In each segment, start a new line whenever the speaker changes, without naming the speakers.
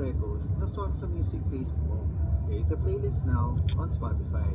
records na swak sa music taste mo. Create a playlist now on Spotify.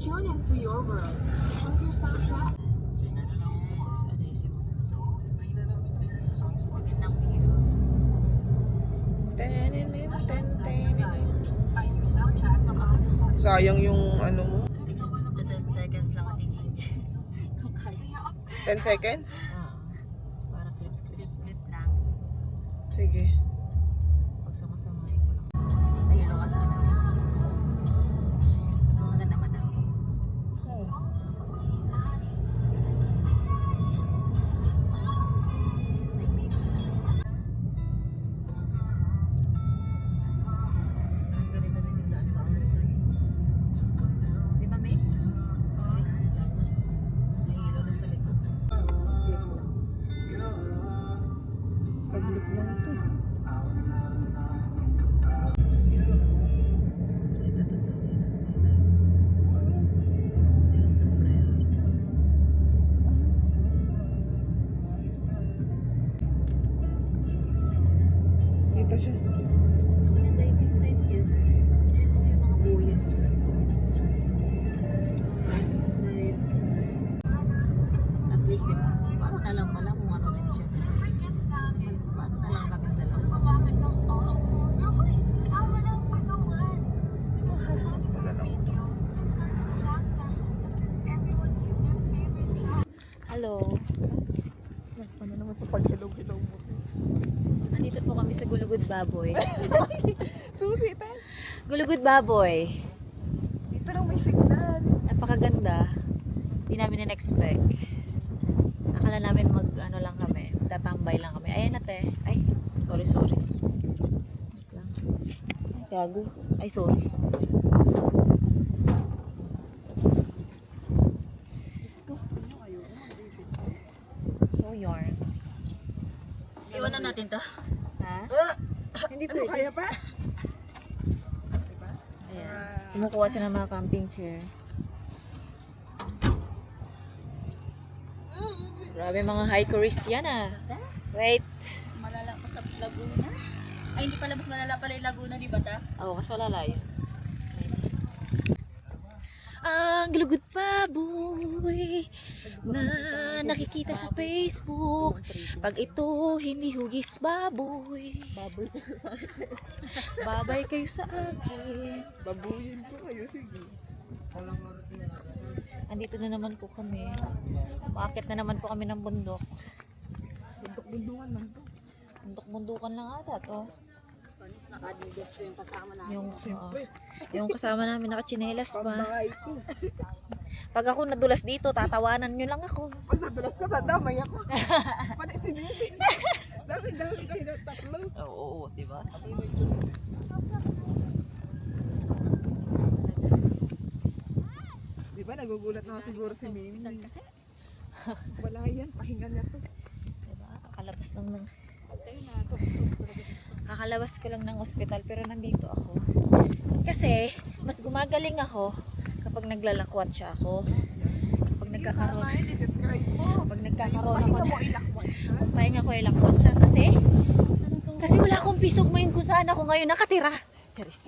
Tune into your world with your soundtrack.
Singa na lang mo. So, hintayin na namin lyrics on Spotify.
Find your soundtrack on Spotify.
Sayang yung ano mo.
10 seconds lang ang tingin.
10 seconds?
Para clip lang.
Sige.
Pagsama-samahin ko lang. Ayun o, kasi ano naman ako. May baby sa ang ganito rin yung daan pa ulit ito eh. Di ba, May? May hilo na sa likod. Clip lang.
Saglit lang to. Kita siya.
Maganda yung size yun. Yung mga buya. At least, di ba? Paano na lang pala kung ano rin siya.
Gets namin.
Paano na lang kami
Gusto
dalawa.
gumamit ng aux. Pero hoy, tama lang pagawan. Because with Spotify Radio, you can start a jam session and let everyone cue their favorite track.
Hello.
Ano naman sa paghilaw-hilaw mo?
Nandito po kami sa Gulugod Baboy.
Susi, ten.
Gulugod Baboy.
Dito lang may signal.
Napakaganda. Hindi namin in-expect. Akala namin ano lang kami. Tatambay lang kami. Ayan ate. Ay, sorry. Wait lang. Ay, gago. Ay, sorry. Diyos ko. So yarn. Iwan na natin to. Ha? Hindi
Ano,
pwede.
kaya pa?
Ayan. Kumukuha siya ng mga camping chair. Grabe mga hikers yan ah. Wait.
Malala pa sa Laguna. Ay, hindi pala, mas malala pala yung Laguna, di ba ta?
Oo, kasi wala layo. Ang Gulugod Baboy na nakikita sa Facebook. Pag ito hindi hugis baboy. Babay kayo sa akin.
Babuyin ko kayo, sige.
Andito na naman po kami. Umaakit na naman po kami ng bundok.
Bundok-bundungan lang to.
Bundok-bundukan lang ata to.
Nakadigas ko yung kasama namin.
Yung kasama namin nakachinelas pa.
Pambahay ko.
Pag ako nadulas dito, tatawanan nyo lang ako.
Pag nadulas ka sa damay ako. Pati si Bibi. Dami-dami kayo na tatlo.
Oo, diba?
Di ba nagugulat na siguro si Mimi. Wala yan, pahinga niya to.
Diba? Kakalabas ko lang ng ospital pero nandito ako. Kasi, mas gumagaling ako kapag naglalakwat siya ako. Kapag nagkakaroon ako ng pahinga ko, ilakwat siya. Kasi wala akong peace of mind kung saan ako ngayon nakatira. Charis.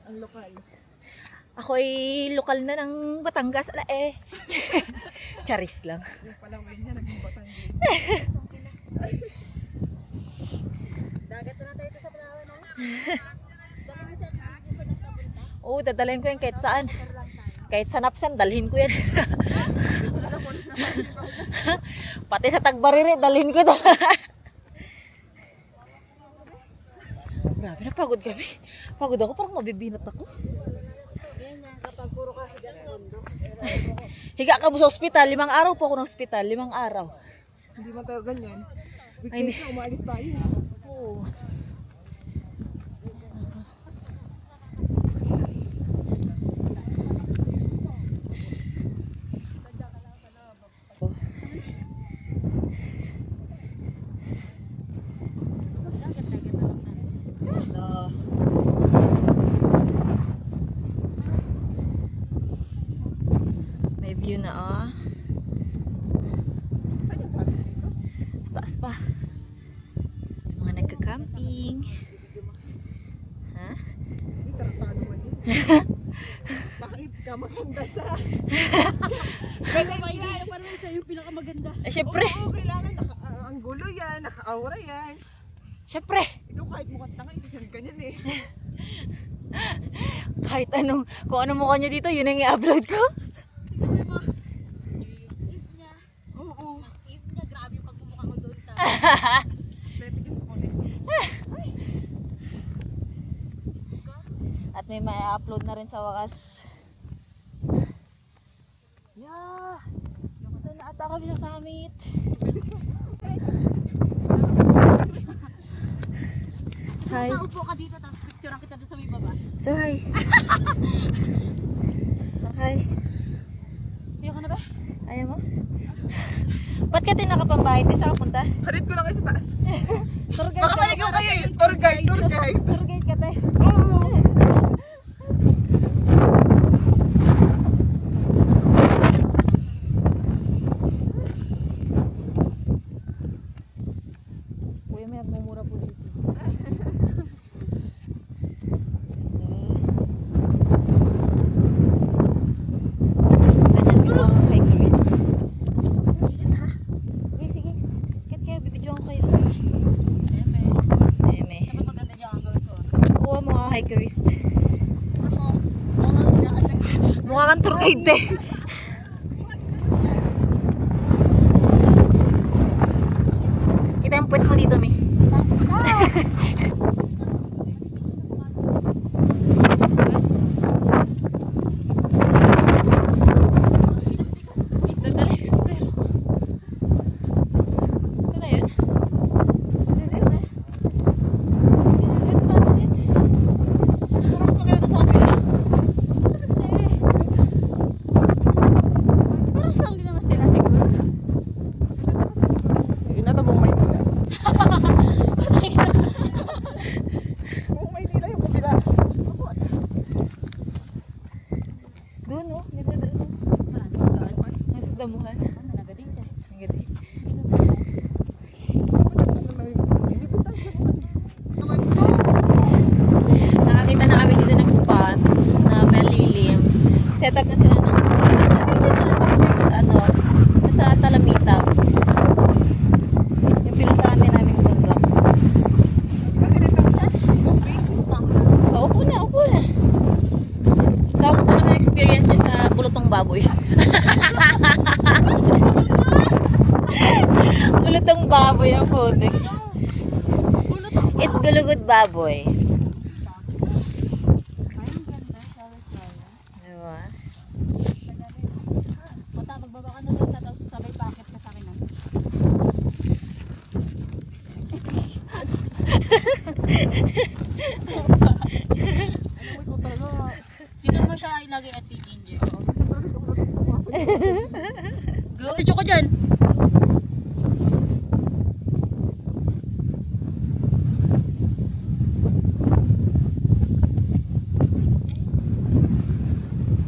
Ang lokal.
Ako ay lokal na ng Batangas. Charis lang.
Yung palawin niya, naging Batangas.
Dagat na tayo sa Palawan, no? Bakit isa nagkapunta?
Oo, dadalhin ko yan kahit saan. Kahit sa Napsan, dalhin ko yan. Pati sa Tagbariri, dalhin ko ito. Grabe, napagod kami. Pagod ako, parang mabibinat ako.
Yan yan, kapag puro ka higa sa mundo.
Higa ka mo sa ospital, 5 araw po ako ng ospital, 5 araw.
Hindi man tayo ganyan.
Ay,
Weekdays na, umaalis tayo.
Oo. May view na
Saan yung sa atin dito?
taas Bukas pa. May mga nagka-camping. Ha?
Hindi, tarantado mo din. Bakit ka? Maganda siya.
May idea pa naman siya yung pinakamaganda.
Eh, syempre.
Oo, kailangan ang gulo yan, naka-aura yan.
Syempre.
Ikaw kahit mukhang tanga, isasend ka niyan eh.
Kahit anong, kung ano mukha nyo dito, yun ang i-upload ko.
Oo.
If niya, grabe yung pagmumukha ko doon sa...
Aesthetic is funny.
At may ma-upload na rin sa wakas. Yeah! Ito na ata kami sa summit. Hi.
Naupo ka dito, tapos picturean kita doon sa may baba.
So, hi. So, hi.
Ayaw ka na ba?
Ayaw mo? Ba't ka tayo nakapambahay? Tayo saan ka punta?
Hatid ko na kayo sa taas.
Tour guide
Baka
ka.
maligaw kayo eh. Tour guide, tour guide.
Tour guide ka tayo.
Oo.
Kuya, may nagmumura po dito. Ganyan po ang hikerist. Sige, sige. Kat kayo, bibidyoan ko kayo.
Eme.
Eme.
Dapat maganda niya ang gawin ko.
Oo, mga hikerist.
Ako, mga nakatag.
Mukha kang tour guide eh. Kita yung puwet mo dito, Mi. Nagdala yung sombrero ko. Ito na yun. This is it na. This is it, that's it. Parang mas maganda sa akin. Kasi, parang lang din naman sila siguro.
Inatabong Maynila. Buong Maynila yung kabila.
Doon, no? Ganda doon, no? Nasa damuhan.
Nagading ka.
Ang ganda. Nakakita na kami dito ng spot na malilim. Set up na sila ng sa ano, sa Talamitaw. Yung pinuntahan din namin yung bundok. So, upo na, upo na. So, kamusta naman yung experience nyo sa bulutong baboy? Bulutong baboy ang putik. It's gulugod baboy.
Ayun, ganda. Flower.
Diba?
Punta, magbaba ka na doon, tapos sabay packet ka sa akin. Dito mo siya ilagay at ginger. Go, video ko dyan.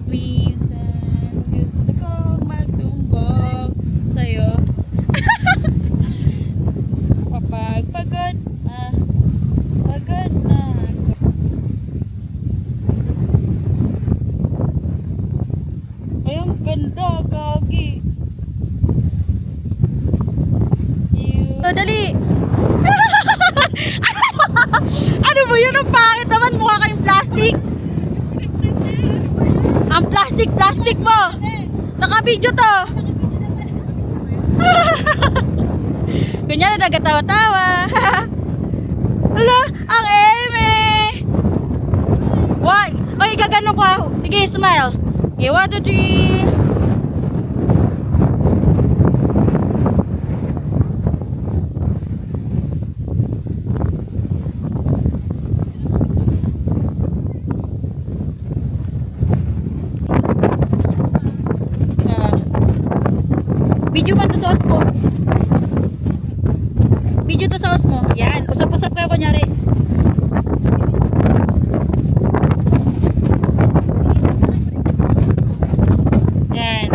Minsan gusto kong magsumbong sa'yo. Kapag pagod na ako. Ay, ang ganda, gagi. Dali! Ano ba yun? Ang pangit naman, mukha kayong plastic. Ang plastic mo! Naka-video to! Kunya na nagatawa-tawa. Hala, ang eme! Why? Ay, gagano ko. Sige, smile. Okay, 1, 2, 3. Video man to sa Osmo. Video to sa Osmo. Yan, usap-usap kayo kunyari. Yan.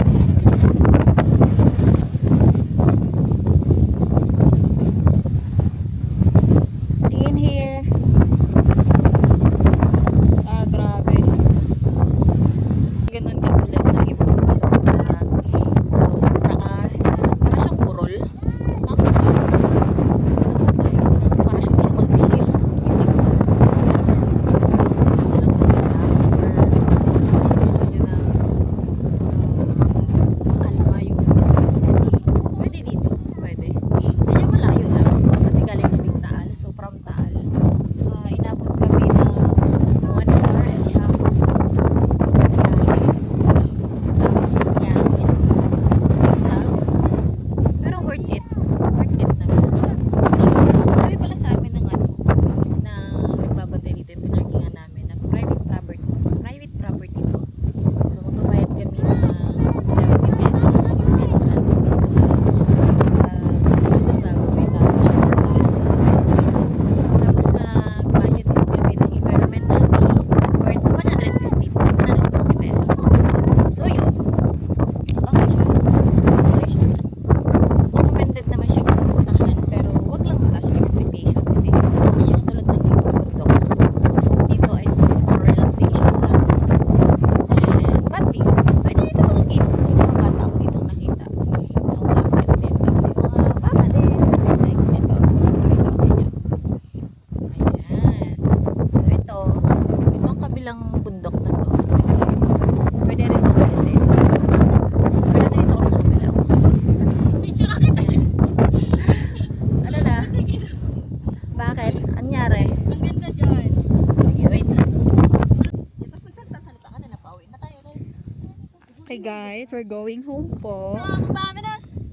Okay guys, we're going home po.
Vámonos!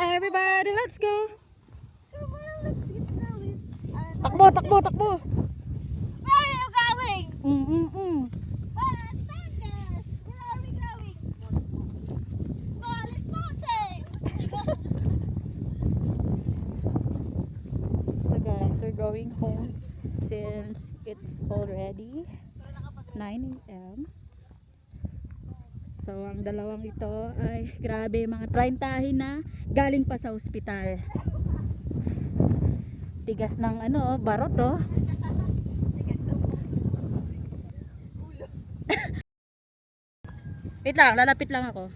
Everybody, let's go!
Come on, let's get going.
Takbo, takbo, takbo!
Where are you going?
Mm-mm-mm.
Batangas! Where are we going? Smallest mountain!
So guys, we're going home since it's already 9 a.m. So ang dalawang ito ay grabe, mga traintahin na galing pa sa ospital. Tigas ng ano, barot oh. Wait lang, lalapit lang ako.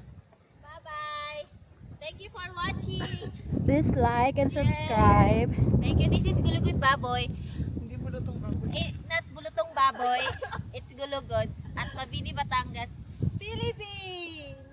Bye-bye! Thank you for watching!
Please like and subscribe.
Thank you. This is Gulugod Baboy.
Hindi mo lutong baboy.
Not Bulutong Baboy. It's Gulugod. As Mabini, Batangas, Philippines!